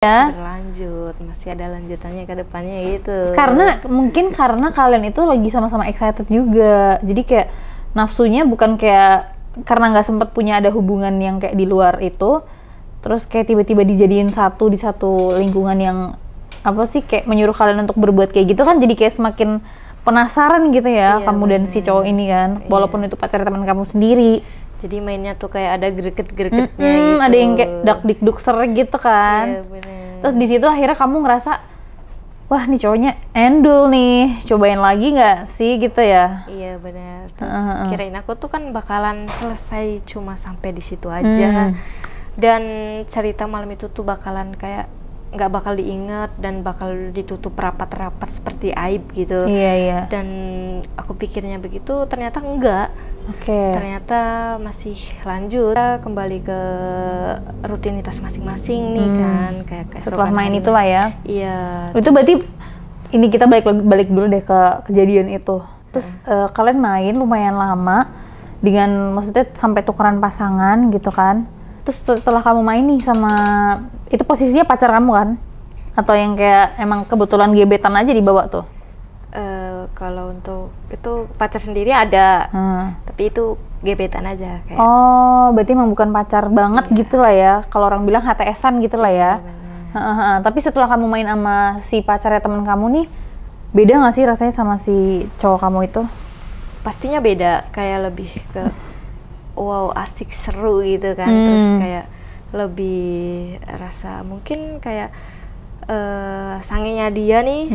Ya. Berlanjut, masih ada lanjutannya ke depannya gitu. Karena mungkin karena kalian itu lagi sama-sama excited juga, jadi kayak nafsunya bukan kayak karena nggak sempet punya ada hubungan yang kayak di luar itu, terus kayak tiba-tiba dijadiin satu di satu lingkungan yang apa sih kayak menyuruh kalian untuk berbuat kayak gitu kan, jadi kayak semakin penasaran gitu ya, Iya, kamu dan si cowok ini kan, walaupun itu pacar teman kamu sendiri. Jadi mainnya tuh kayak ada greget-gregetnya gitu. Ada yang kayak dak-dik-duk ser gitu kan. Iya, bener. Terus di situ akhirnya kamu ngerasa, wah nih cowoknya endul nih, cobain lagi nggak sih gitu ya? Iya benar. Terus kirain aku tuh kan bakalan selesai cuma sampai di situ aja. Dan cerita malam itu tuh bakalan kayak nggak bakal diingat dan bakal ditutup rapat-rapat seperti aib gitu. Iya. Dan aku pikirnya begitu, ternyata enggak. Ternyata masih lanjut, kita kembali ke rutinitas masing-masing nih kan, kayak setelah main itulah ya. Iya. Itu berarti ini kita balik dulu deh ke kejadian itu. Terus kalian main lumayan lama dengan maksudnya sampai tukeran pasangan gitu kan. Terus setelah kamu main nih sama itu posisinya pacar kamu kan? Atau yang kayak emang kebetulan gebetan aja dibawa tuh? Kalau untuk itu pacar sendiri ada, tapi itu gebetan aja kayak. Oh, berarti emang bukan pacar banget gitu lah ya. Kalau orang bilang HTS-an gitu lah ya. Tapi setelah kamu main sama si pacarnya temen kamu nih, beda nggak sih rasanya sama si cowok kamu itu? Pastinya beda, kayak lebih ke wow asik seru gitu kan. Terus kayak lebih rasa mungkin kayak sangenya dia nih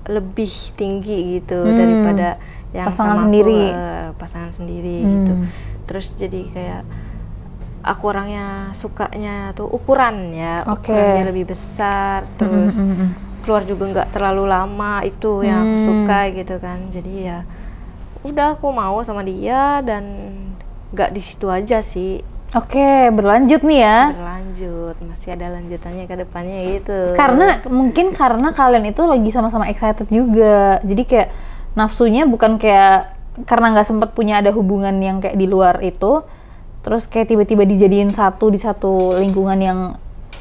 lebih tinggi gitu daripada yang pasangan sama sendiri. Pasangan sendiri gitu. Terus jadi kayak aku orangnya sukanya tuh ukuran ya, ukurannya lebih besar, terus keluar juga nggak terlalu lama, itu yang aku suka gitu kan. Jadi ya udah aku mau sama dia dan nggak di situ aja sih. Berlanjut nih ya. Berlanjut, masih ada lanjutannya ke depannya gitu. Karena mungkin karena kalian itu lagi sama-sama excited juga, jadi kayak nafsunya bukan kayak karena nggak sempet punya ada hubungan yang kayak di luar itu, terus kayak tiba-tiba dijadiin satu di satu lingkungan yang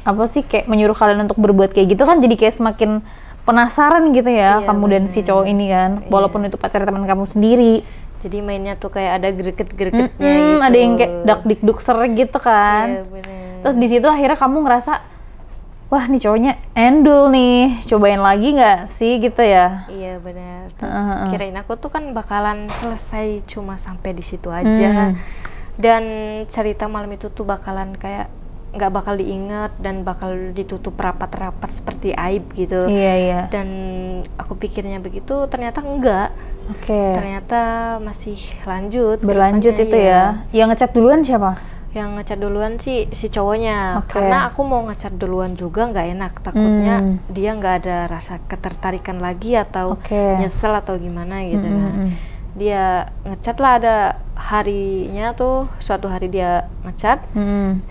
apa sih kayak menyuruh kalian untuk berbuat kayak gitu kan, jadi kayak semakin penasaran gitu ya, kamu dan si cowok ini kan, walaupun itu pacar teman kamu sendiri. Jadi mainnya tuh kayak ada greget-gregetnya gitu. Ada yang kayak dak-dik-duk ser gitu kan. Iya, bener. Terus di situ akhirnya kamu ngerasa, wah nih cowoknya endul nih, cobain lagi nggak sih gitu ya? Iya benar. Terus kirain aku tuh kan bakalan selesai cuma sampai di situ aja. Dan cerita malam itu tuh bakalan kayak nggak bakal diingat dan bakal ditutup rapat-rapat seperti aib gitu. Iya. Dan aku pikirnya begitu, ternyata enggak. Ternyata masih berlanjut itu ya. Yang ngechat duluan siapa? Yang ngechat duluan sih si cowoknya. Karena aku mau ngechat duluan juga nggak enak, takutnya dia nggak ada rasa ketertarikan lagi atau nyesel atau gimana gitu kan. Dia ngechat lah, ada harinya tuh, suatu hari dia ngechat,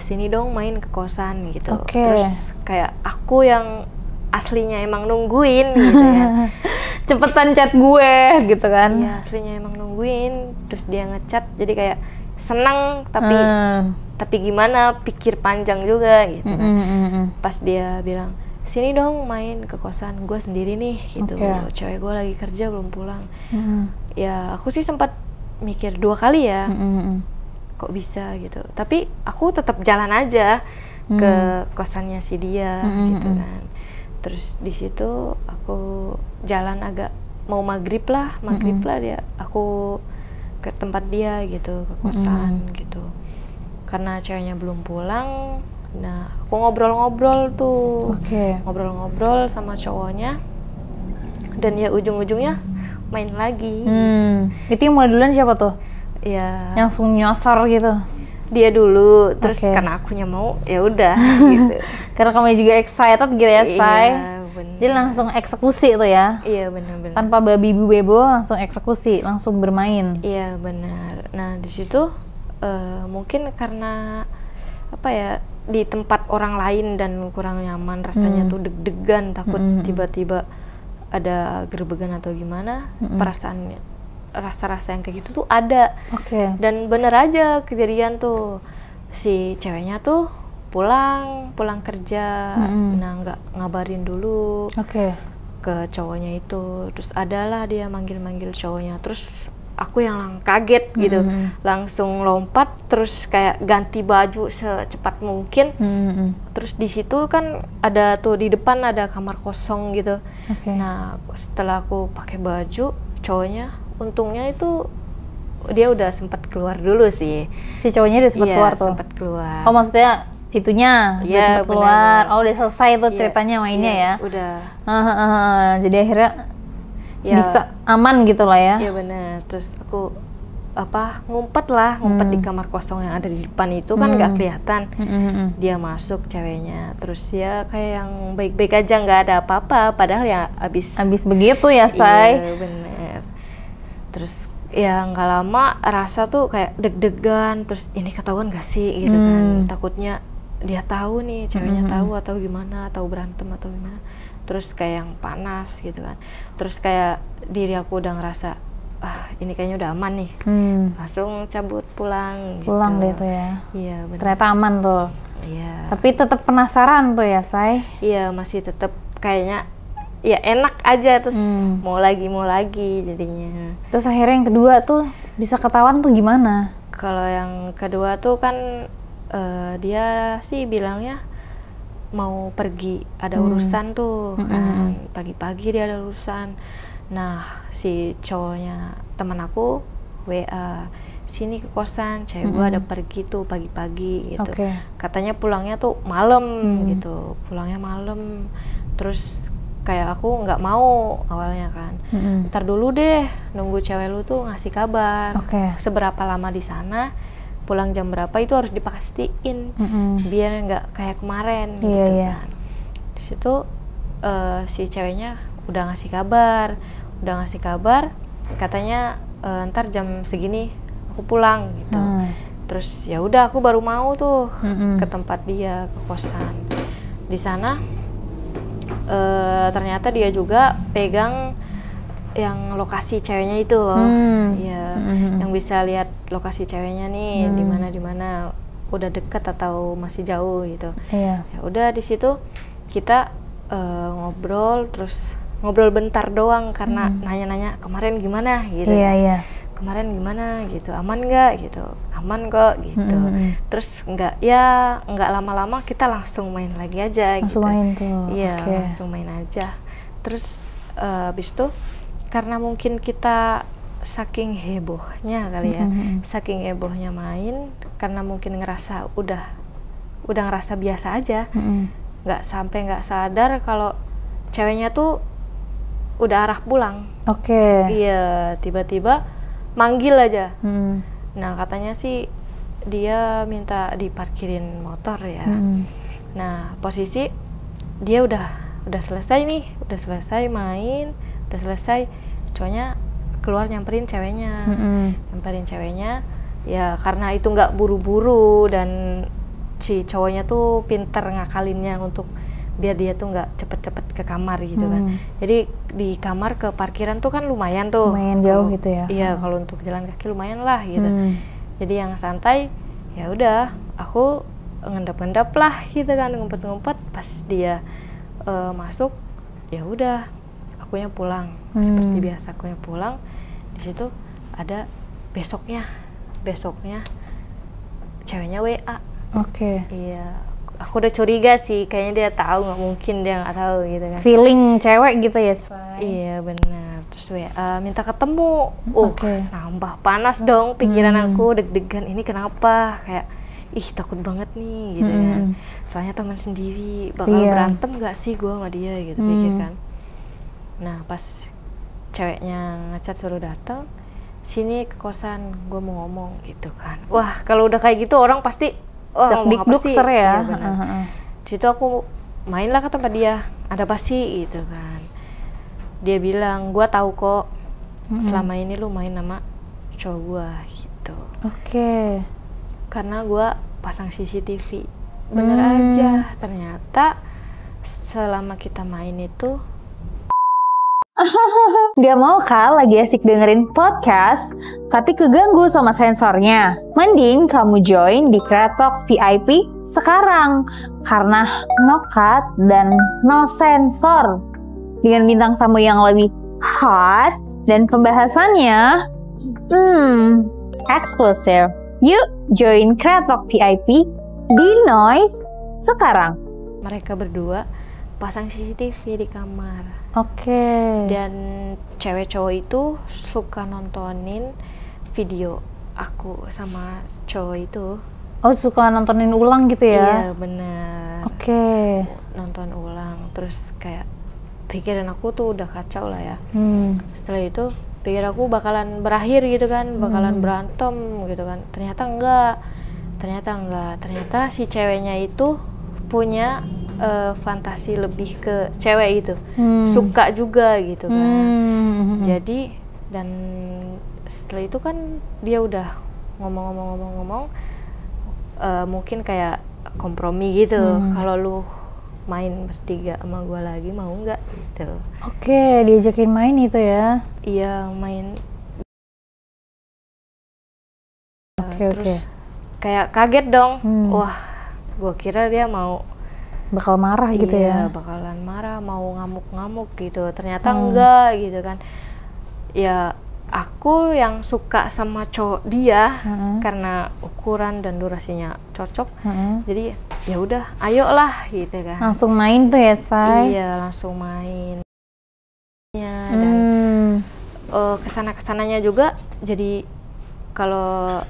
sini dong main ke kosan gitu. Terus kayak aku yang aslinya emang nungguin gitu ya. Cepetan chat gue gitu kan. Iya, aslinya emang nungguin, terus dia ngechat, jadi kayak senang tapi gimana, pikir panjang juga gitu kan. Pas dia bilang, sini dong main ke kosan gue sendiri nih gitu. Cewek gue lagi kerja belum pulang. Ya aku sih sempat mikir 2 kali ya, kok bisa gitu. Tapi aku tetap jalan aja ke kosannya si dia gitu kan. Terus di situ aku jalan agak mau maghrib lah dia, aku ke tempat dia gitu, ke kosan gitu. Karena ceweknya belum pulang, nah aku ngobrol-ngobrol tuh, ngobrol-ngobrol sama cowoknya, dan ya ujung-ujungnya main lagi. Itu yang mulai duluan siapa tuh? Ya. Langsung nyosor gitu. Dia dulu, terus karena akunya mau, ya udah gitu. Karena kamu juga excited gitu ya, Say. Iya, bener. Jadi langsung eksekusi tuh ya. Iya, benar-benar. Tanpa babi bu bebo, langsung eksekusi, langsung bermain. Iya, benar. Nah, di situ mungkin karena apa ya, di tempat orang lain dan kurang nyaman rasanya tuh, deg-degan, takut tiba-tiba ada gerbegan atau gimana, perasaannya rasa-rasa yang kayak gitu tuh ada. Dan bener aja kejadian tuh, si ceweknya tuh pulang kerja, nah nggak ngabarin dulu ke cowoknya itu. Terus adalah dia manggil cowoknya, terus aku yang kaget gitu, langsung lompat, terus kayak ganti baju secepat mungkin. Terus di situ kan ada tuh di depan ada kamar kosong gitu. Nah setelah aku pakai baju, cowoknya untungnya itu dia udah sempat keluar dulu sih. Si cowoknya udah sempat keluar tuh? Sempat keluar. Oh maksudnya itunya udah sempat keluar. Oh udah selesai tuh ceritanya mainnya ya? Udah. Jadi akhirnya bisa aman gitu lah ya? Iya benar. Terus aku ngumpet di kamar kosong yang ada di depan itu kan nggak kelihatan. Dia masuk ceweknya, terus ya kayak yang baik-baik aja, nggak ada apa-apa, padahal ya abis begitu ya, Say? Iya benar. Terus ya nggak lama rasa tuh kayak deg-degan, terus ini ketahuan gak sih gitu kan, takutnya dia tahu nih, ceweknya tahu atau gimana, atau berantem atau gimana. Terus kayak yang panas gitu kan, terus kayak diri aku udah ngerasa ini kayaknya udah aman nih, langsung cabut pulang deh tuh ya. Iya benar. Ternyata aman tuh. Iya. Tapi tetap penasaran tuh ya, Say? Iya, masih tetap kayaknya ya enak aja, terus mau lagi jadinya. Terus akhirnya yang kedua tuh bisa ketahuan tuh gimana? Kalau yang kedua tuh kan dia sih bilangnya mau pergi, ada urusan tuh kan, pagi-pagi dia ada urusan. Nah si cowoknya teman aku WA, sini ke kosan, cewek gua ada pergi tuh pagi-pagi gitu. Katanya pulangnya tuh malam gitu, pulangnya malam. Terus kayak aku nggak mau awalnya kan, ntar dulu deh nunggu cewek lu tuh ngasih kabar seberapa lama di sana, pulang jam berapa, itu harus dipastiin biar nggak kayak kemarin gitu kan. Di situ si ceweknya udah ngasih kabar, katanya ntar jam segini aku pulang gitu. Terus ya udah aku baru mau tuh ke tempat dia, ke kosan. Di sana ternyata dia juga pegang yang lokasi ceweknya itu loh, yang bisa lihat lokasi ceweknya nih di mana, udah deket atau masih jauh gitu. Ya udah di situ kita ngobrol, terus ngobrol bentar doang karena nanya-nanya kemarin gimana gitu. Kemarin gimana gitu, aman nggak gitu, aman kok gitu. Terus nggak lama-lama kita langsung main lagi aja langsung gitu. Main tuh. Langsung main aja. Terus abis itu karena mungkin kita saking hebohnya kali ya, saking hebohnya main, karena mungkin ngerasa udah ngerasa biasa aja, nggak sadar kalau ceweknya tuh udah arah pulang. Iya, tiba-tiba manggil aja. Nah katanya sih dia minta diparkirin motor ya. Nah posisi dia udah selesai nih, udah selesai main, udah selesai, cowoknya keluar nyamperin ceweknya. Ya karena itu nggak buru-buru dan si cowoknya tuh pinter ngakalinnya untuk biar dia tuh nggak cepet-cepet ke kamar gitu kan. Jadi di kamar ke parkiran tuh kan lumayan jauh gitu ya. Iya, kalau untuk jalan kaki lumayan lah gitu. Jadi yang santai, ya udah aku ngendap-ngendap lah gitu kan, ngumpet-ngumpet. Pas dia masuk, ya udah akunya pulang seperti biasa, akunya pulang. Di situ ada besoknya ceweknya WA. Iya. Aku udah curiga sih, kayaknya dia tahu, nggak mungkin dia nggak tahu gitu kan. Feeling cewek gitu ya, Say? Iya benar. Terus WA minta ketemu. Nambah panas dong pikiran aku, deg-degan, ini kenapa? Kayak takut banget nih gitu kan. Soalnya teman sendiri, bakal berantem nggak sih gue sama dia gitu pikir kan. Nah pas ceweknya ngechat suruh datang, sini ke kosan, gue mau ngomong gitu kan. Wah kalau udah kayak gitu orang pasti dik-duk-ser ya. Di situ aku mainlah ke tempat dia, ada apa sih gitu kan. Dia bilang, gua tahu kok selama ini lu main sama cowok gua gitu. Karena gua pasang CCTV. Bener aja, ternyata selama kita main itu Gak mau kah lagi asik dengerin podcast, tapi keganggu sama sensornya? Mending kamu join di Kreatok VIP sekarang, karena no cut dan no sensor. Dengan bintang tamu yang lebih hot dan pembahasannya eksklusif. Yuk join Kreatok VIP di Noise sekarang. Mereka berdua pasang CCTV di kamar. Oke. Dan cewek cowok itu suka nontonin video aku sama cowok itu. Oh, suka nontonin ulang gitu ya? Iya, bener. Oke. Nonton ulang, terus kayak pikiran aku tuh udah kacau lah ya. Setelah itu pikir aku bakalan berakhir gitu kan, bakalan berantem gitu kan. Ternyata enggak. Ternyata si ceweknya itu punya fantasi lebih ke cewek gitu, suka juga gitu kan. Jadi dan setelah itu kan dia udah ngomong, mungkin kayak kompromi gitu. Kalau lu main bertiga sama gue lagi mau nggak gitu. Oke, diajakin main itu ya? Iya, main. Terus kayak kaget dong. Wah, gue kira dia mau bakal marah gitu ya? Iya, bakalan marah, mau ngamuk-ngamuk gitu. Ternyata enggak gitu kan. Ya aku yang suka sama cowok dia karena ukuran dan durasinya cocok. Jadi ya udah, ayolah gitu kan. Langsung main tuh ya, Say? Iya, langsung main. Dan kesana-kesananya juga jadi kalau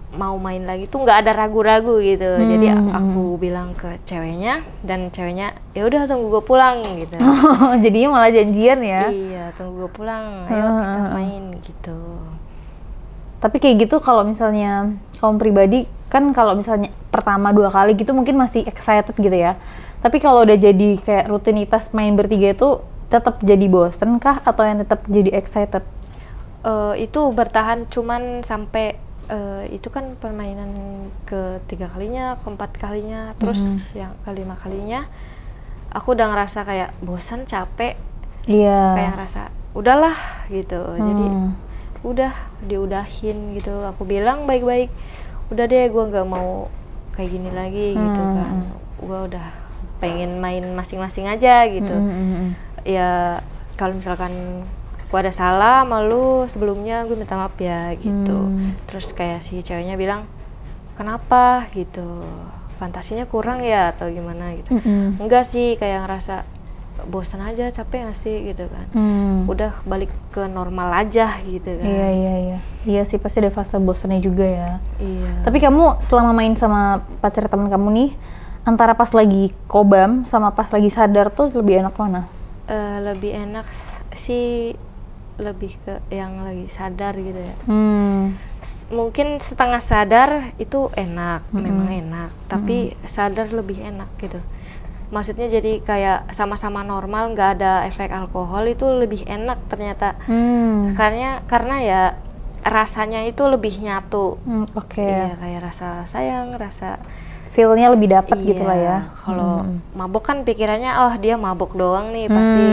mau main lagi tuh nggak ada ragu-ragu gitu. Jadi aku bilang ke ceweknya dan ceweknya ya udah tunggu gue pulang gitu. Jadinya malah janjian ya? Iya, tunggu gue pulang, ayo kita main gitu. Tapi kayak gitu kalau misalnya kamu pribadi kan, kalau misalnya pertama 2 kali gitu mungkin masih excited gitu ya. Tapi kalau udah jadi kayak rutinitas main bertiga itu tetap jadi bosen kah atau yang tetap jadi excited? Itu bertahan cuman sampai itu kan permainan ke-3 kalinya, ke-4 kalinya, terus yang ke-5 kalinya aku udah ngerasa kayak bosan, capek. Iya. Kayak ngerasa udahlah gitu. Jadi udah diudahin gitu. Aku bilang baik-baik, udah deh gue nggak mau kayak gini lagi gitu kan. Gue udah pengen main masing-masing aja gitu. Ya kalau misalkan gue ada salah sama lu sebelumnya, gue minta maaf ya gitu. Terus kayak si ceweknya bilang, kenapa gitu, fantasinya kurang ya atau gimana gitu. Enggak sih, kayak ngerasa bosan aja, capek gak sih gitu kan. Udah balik ke normal aja gitu kan. Iya sih, pasti ada fase bosannya juga ya. Iya. Tapi kamu selama main sama pacar teman kamu nih, antara pas lagi kobam sama pas lagi sadar tuh lebih enak mana? Lebih enak sih, lebih ke yang lagi sadar gitu ya. Mungkin setengah sadar itu enak, memang enak, tapi sadar lebih enak gitu. Maksudnya jadi kayak sama-sama normal, nggak ada efek alkohol, itu lebih enak ternyata. Karena ya rasanya itu lebih nyatu. Iya, kayak rasa sayang, rasa feel-nya lebih dapat gitu lah ya. Kalau mabok kan pikirannya, oh dia mabok doang nih, pasti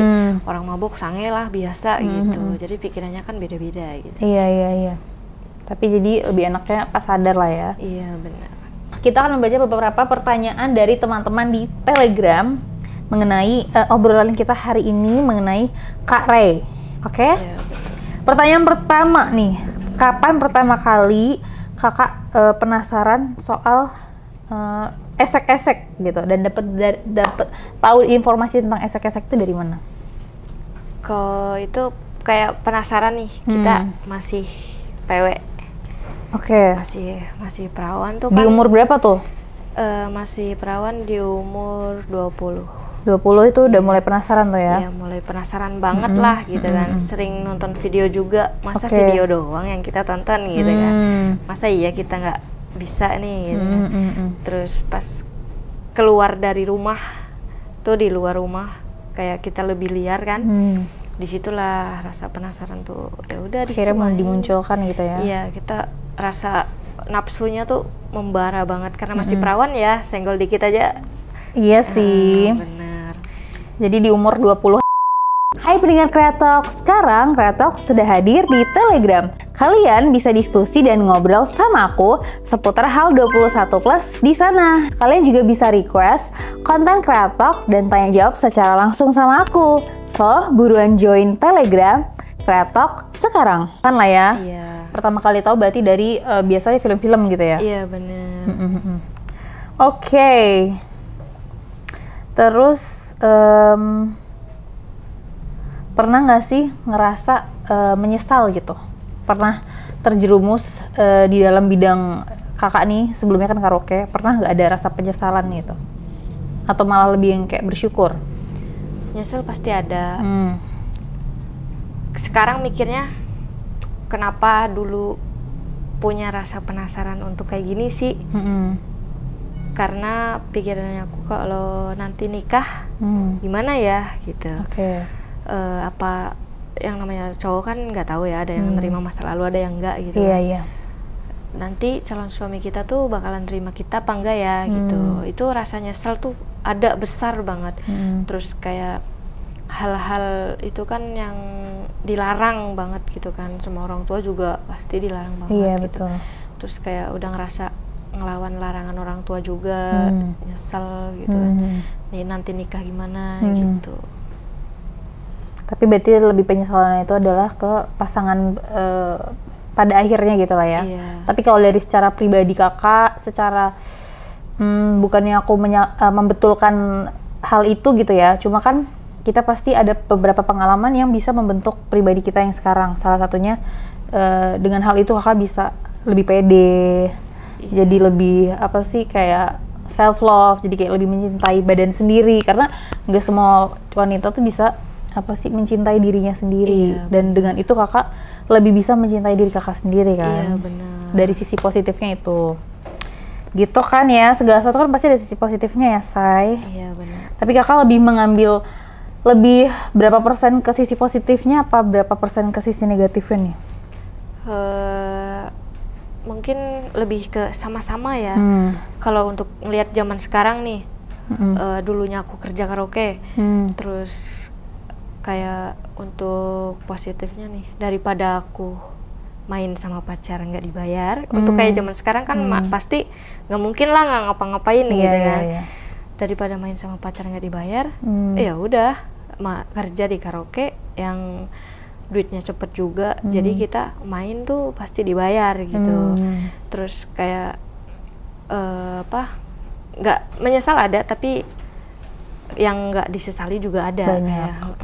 orang mabok sange lah, biasa gitu. Jadi pikirannya kan beda-beda gitu. Iya. Tapi jadi lebih enaknya pas sadar lah ya. Iya, benar. Kita akan membaca beberapa pertanyaan dari teman-teman di Telegram mengenai obrolan kita hari ini mengenai Kak Ray. Oke? Iya, pertanyaan pertama nih, kapan pertama kali kakak penasaran soal esek-esek gitu, dan dapat tahu informasi tentang esek-esek itu dari mana? Kalau itu kayak penasaran nih, kita masih PW. Masih perawan tuh kan. Di umur berapa tuh? Masih perawan di umur 20. 20 itu udah mulai penasaran tuh ya? Iya, mulai penasaran banget lah gitu kan. Sering nonton video juga, masa video doang yang kita tonton gitu kan. Masa iya kita nggak bisa nih gitu kan. Terus pas keluar dari rumah tuh, di luar rumah kayak kita lebih liar kan. Disitulah rasa penasaran tuh, ya udah akhirnya mau dimunculkan gitu ya. Iya, kita rasa nafsunya tuh membara banget karena masih perawan ya, senggol dikit aja. Iya sih. Bener. Jadi di umur 20 Hai pendengar Kreatalk, sekarang Kreatalk sudah hadir di Telegram. Kalian bisa diskusi dan ngobrol sama aku seputar hal 21 plus di sana. Kalian juga bisa request konten Kreatalk dan tanya jawab secara langsung sama aku. So, buruan join Telegram Kreatalk sekarang. Kan lah ya? Iya. Pertama kali tahu berarti dari biasanya film-film gitu ya? Iya, bener. Oke. Terus pernah nggak sih ngerasa menyesal gitu? Pernah terjerumus di dalam bidang kakak nih, sebelumnya kan karaoke, pernah nggak ada rasa penyesalan gitu? Atau malah lebih yang kayak bersyukur? Nyesel pasti ada. Sekarang mikirnya, kenapa dulu punya rasa penasaran untuk kayak gini sih? Karena pikirannya aku kalau nanti nikah, gimana ya gitu. Apa yang namanya cowok kan nggak tahu ya, ada yang nerima masa lalu, ada yang enggak gitu. Iya. Nanti calon suami kita tuh bakalan nerima kita apa enggak ya gitu. Itu rasa nyesel tuh ada besar banget. Terus kayak hal-hal itu kan yang dilarang banget gitu kan, sama orang tua juga pasti dilarang banget. Iya, gitu. betul. Terus kayak udah ngerasa ngelawan larangan orang tua juga, nyesel gitu. Nih nanti nikah gimana gitu. Tapi berarti lebih penyesalan itu adalah ke pasangan pada akhirnya gitu lah ya. Iya. Tapi kalau dari secara pribadi kakak, secara bukannya aku membetulkan hal itu gitu ya, cuma kan kita pasti ada beberapa pengalaman yang bisa membentuk pribadi kita yang sekarang. Salah satunya dengan hal itu kakak bisa lebih pede, jadi lebih apa sih kayak self love, jadi kayak lebih mencintai badan sendiri, karena nggak semua wanita tuh bisa apa sih mencintai dirinya sendiri. Dan dengan itu kakak lebih bisa mencintai diri kakak sendiri kan. Iya, benar. Dari sisi positifnya itu gitu kan ya, segala sesuatu kan pasti ada sisi positifnya ya Say. Iya, benar. Tapi kakak lebih mengambil berapa persen ke sisi positifnya apa berapa persen ke sisi negatifnya nih? Mungkin lebih ke sama-sama ya. Kalau untuk ngelihat zaman sekarang nih, dulunya aku kerja karaoke, terus kayak untuk positifnya nih, daripada aku main sama pacar nggak dibayar, untuk kayak zaman sekarang kan pasti nggak mungkin lah nggak ngapa-ngapain gitu kan. Daripada main sama pacar nggak dibayar, ya udah kerja di karaoke yang duitnya cepet juga, jadi kita main tuh pasti dibayar gitu. Terus kayak nggak menyesal ada, tapi yang nggak disesali juga ada. Banyak.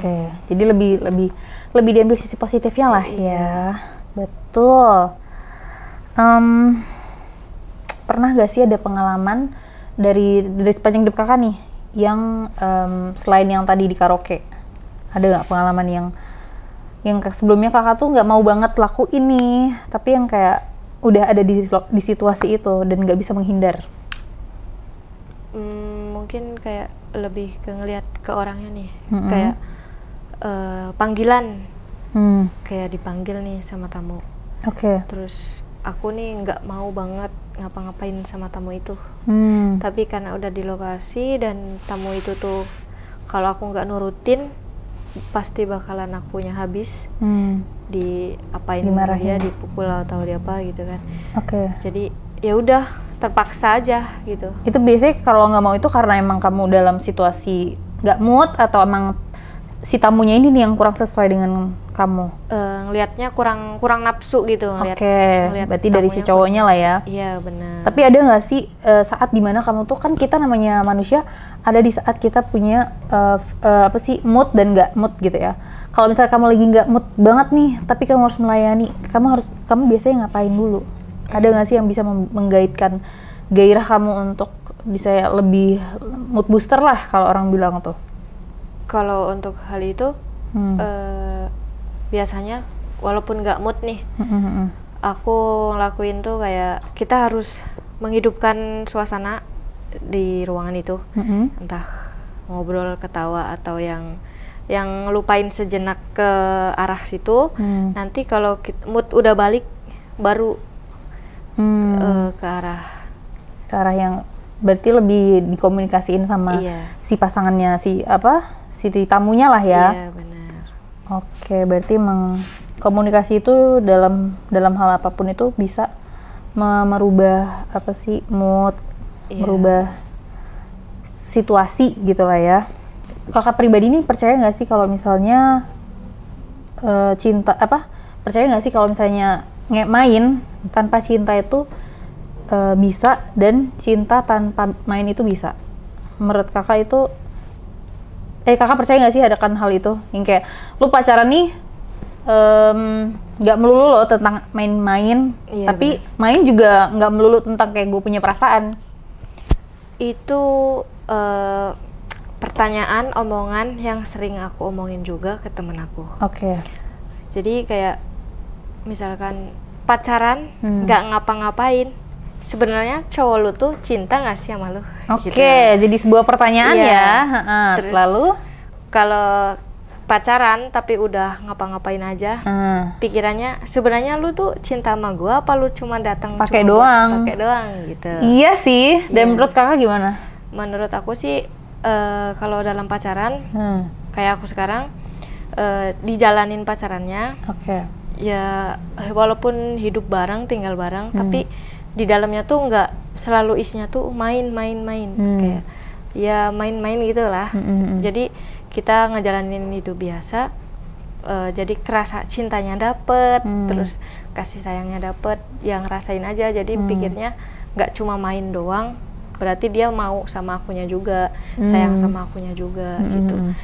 Jadi lebih diambil sisi positifnya lah ya. Betul. Pernah gak sih ada pengalaman dari sepanjang hidup kakak nih yang selain yang tadi di karaoke, ada nggak pengalaman yang sebelumnya kakak tuh nggak mau banget lakuin nih, tapi yang kayak udah ada di situasi itu dan nggak bisa menghindar? Mungkin kayak lebih ke ngelihat ke orangnya nih, kayak panggilan, kayak dipanggil nih sama tamu. Terus aku nih nggak mau banget ngapa-ngapain sama tamu itu, tapi karena udah di lokasi dan tamu itu tuh kalau aku nggak nurutin pasti bakalan akunya habis, diapain dia, dipukul atau di apa gitu kan. Jadi ya udah terpaksa aja gitu. Itu biasanya kalau nggak mau itu karena emang kamu dalam situasi nggak mood atau emang si tamunya ini nih yang kurang sesuai dengan kamu? Ngelihatnya kurang nafsu gitu. Berarti dari si cowoknya lah ya. Iya, benar. Tapi ada nggak sih saat dimana kamu tuh, kan kita namanya manusia, ada di saat kita punya mood dan nggak mood gitu ya. Kalau misalnya kamu lagi nggak mood banget nih, tapi kamu harus melayani, kamu biasanya ngapain dulu? Ada nggak sih yang bisa menggaitkan gairah kamu untuk bisa lebih mood booster lah kalau orang bilang tuh? Kalau untuk hal itu biasanya walaupun nggak mood nih, aku ngelakuin tuh kayak kita harus menghidupkan suasana di ruangan itu, entah ngobrol, ketawa atau yang ngelupain sejenak ke arah situ. Nanti kalau mood udah balik baru ke arah yang berarti lebih dikomunikasiin sama si pasangannya, si tamunya lah ya. Iya, benar. Oke, berarti emang komunikasi itu dalam hal apapun itu bisa merubah apa sih mood, merubah situasi gitu lah ya. Kakak pribadi nih percaya nggak sih kalau misalnya percaya nggak sih kalau misalnya main tanpa cinta itu bisa, dan cinta tanpa main itu bisa? Menurut kakak itu kakak percaya nggak sih ada kan hal itu yang kayak lu pacaran nih nggak melulu loh tentang main-main, tapi main juga nggak melulu tentang kayak gue punya perasaan. Itu pertanyaan, omongan yang sering aku omongin juga ke temen aku. Oke. Jadi kayak misalkan pacaran nggak ngapa-ngapain, sebenarnya cowok lu tuh cinta nggak sih sama lu? Oke, gitu. jadi sebuah pertanyaan ya. Terus, lalu kalau pacaran tapi udah ngapa-ngapain aja, pikirannya sebenarnya lu tuh cinta sama gua apa lu cuma datang pakai doang gitu. Iya sih. Dan menurut kakak gimana? Menurut aku sih kalau dalam pacaran kayak aku sekarang dijalanin pacarannya. Ya walaupun hidup bareng, tinggal bareng, tapi di dalamnya tuh nggak selalu isinya tuh main-main, kayak ya main-main gitulah. Jadi kita ngejalanin itu biasa, jadi kerasa cintanya dapet, terus kasih sayangnya dapet, yang rasain aja. Jadi pikirnya nggak cuma main doang, berarti dia mau sama akunya juga, sayang sama akunya juga gitu.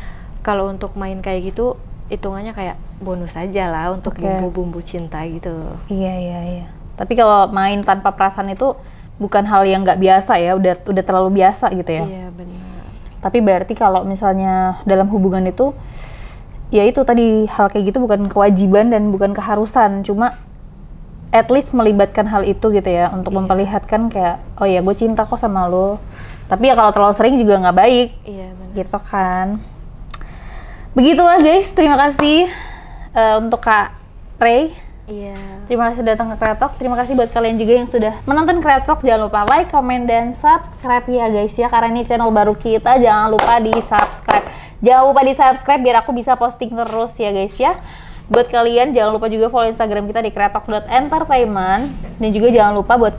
Kalau untuk main kayak gitu, hitungannya kayak bonus aja lah untuk bumbu-bumbu cinta gitu. Iya. Tapi kalau main tanpa perasaan itu bukan hal yang nggak biasa ya, udah terlalu biasa gitu ya. Iya benar. Tapi berarti kalau misalnya dalam hubungan itu, ya itu tadi, hal kayak gitu bukan kewajiban dan bukan keharusan, cuma at least melibatkan hal itu gitu ya, untuk memperlihatkan kayak, oh ya gue cinta kok sama lo. Tapi ya kalau terlalu sering juga nggak baik. Iya benar. Gitu kan. Begitulah guys, terima kasih untuk Kak Ray. Iya. Terima kasih datang ke Kreatok. Terima kasih buat kalian juga yang sudah menonton Kreatok. Jangan lupa like, comment, dan subscribe ya guys ya, karena ini channel baru kita. Jangan lupa di subscribe. Jangan lupa di subscribe biar aku bisa posting terus ya guys ya. Buat kalian jangan lupa juga follow Instagram kita di kreatok.entertainment. Dan juga jangan lupa buat